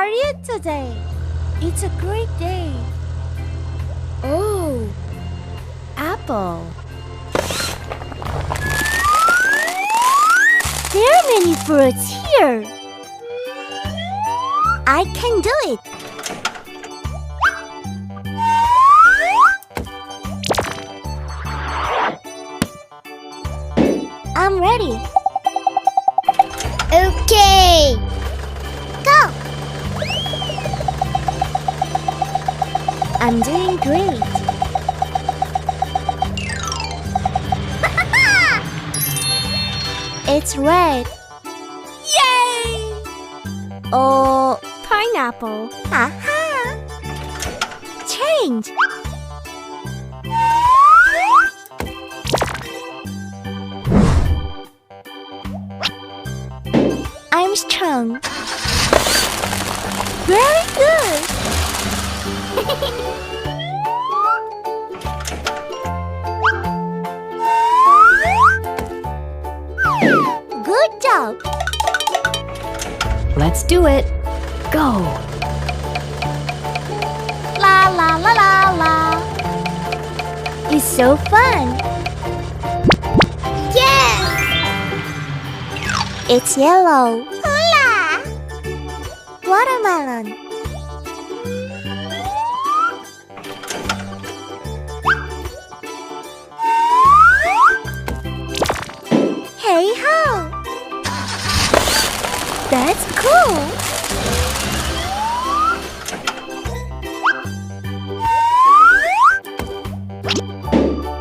are you today? It's a great day. Oh, apple. There are many fruits here. I can do it. I'm ready. Okay. Go. I'm doing great. It's red. Yay! Oh, pineapple. Aha! Change. I'm strong. Very good. Good job. Let's do it. Go. La la la la la. It's so fun. Yes! It's yellow. Hula! Watermelon. Hey ho! That's cool.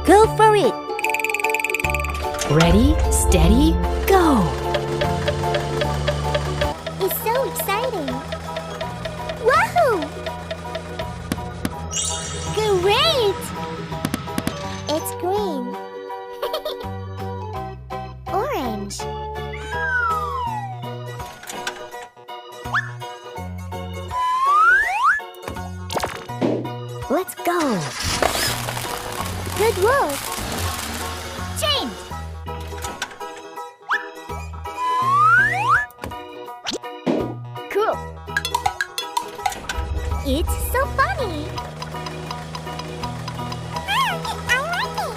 Go for it. Ready, steady, go. It's so exciting. Wahoo! Great! It's green. Orange. Let's go. Good work. Change. Cool. It's so funny. I like it.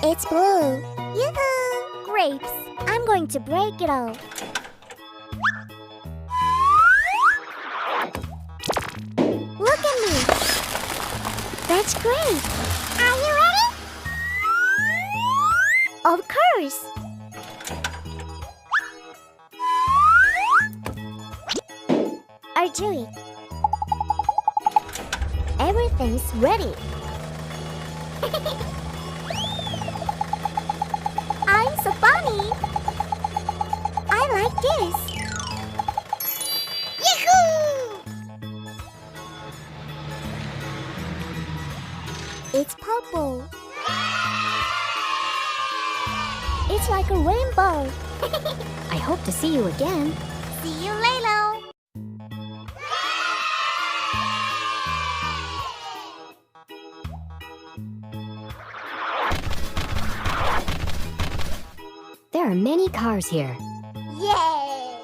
It's blue. Yoo-hoo! Grapes. I'm going to break it all. Look at me. That's great. Are you ready? Of course. Archery. Everything's ready. I'm so funny. I like this. Yahoo! It's purple. It's like a rainbow. I hope to see you again. See you later. There are many cars here. Yay!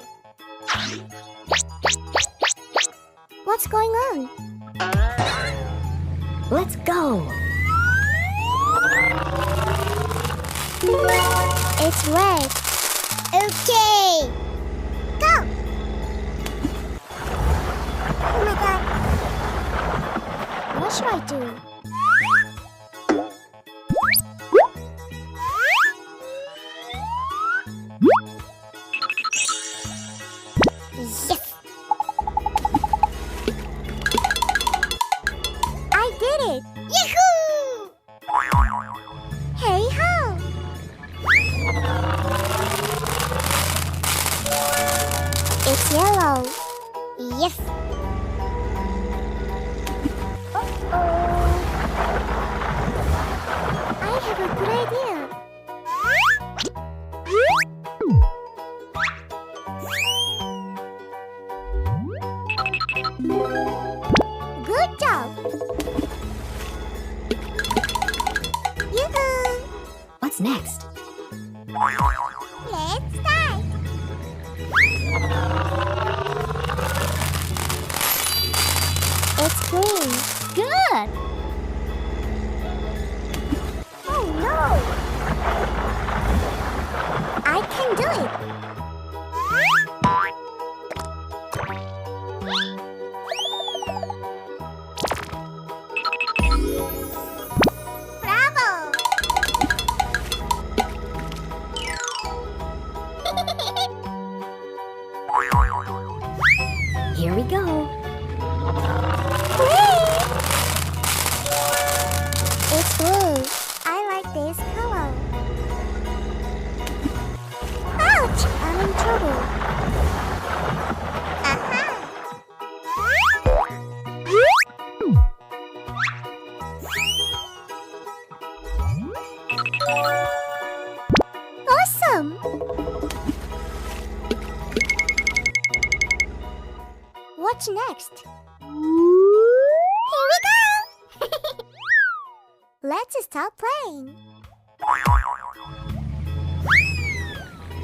What's going on? Let's go. It's red. Okay. Go. Oh my god. What should I do? Yes. I did it. Yahoo! Hey ho! It's yellow. Yes. I have a good idea. Good job. What's next? Let's start. It's green. Good. Oh no! I can do it. Bravo! Here we go. It's blue. I like this color. Ouch! I'm in trouble. Awesome! What's next? Here we go! Let's start playing.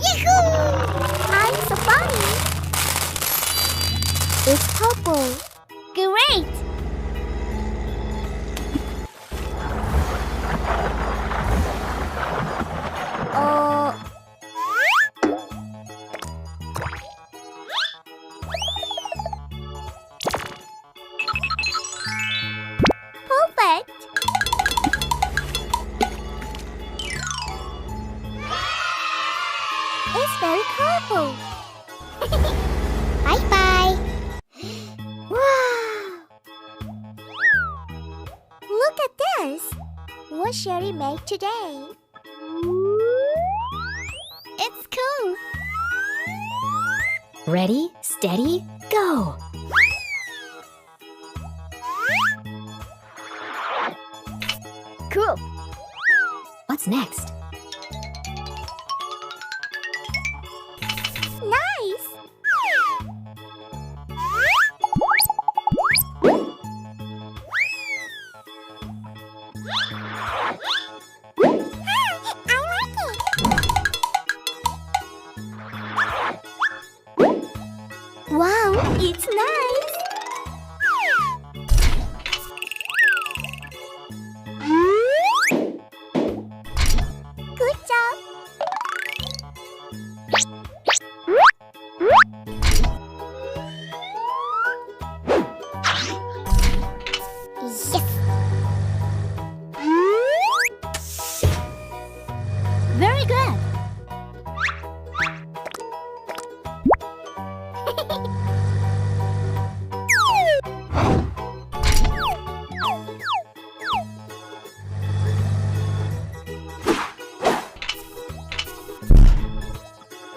Yahoo! I'm so funny. It's purple. Great! Perfect. It's very colorful. Bye-bye. Wow! Look at this. What Sherry made today? It's cool. Ready, steady, go! Cool. What's next? Nice. I like it. Wow, it's nice. Good job. Yes. Very good.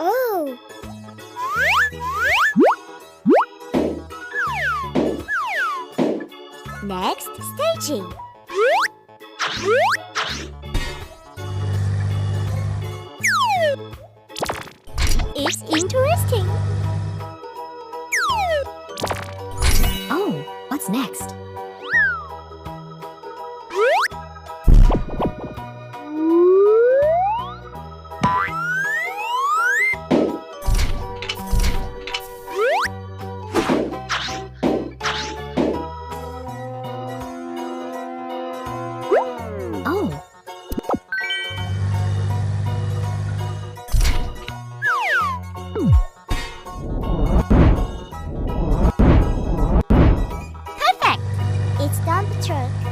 Oh. Next, staging. It's interesting. Oh, what's next? Oh, Perfect. It's dump truck.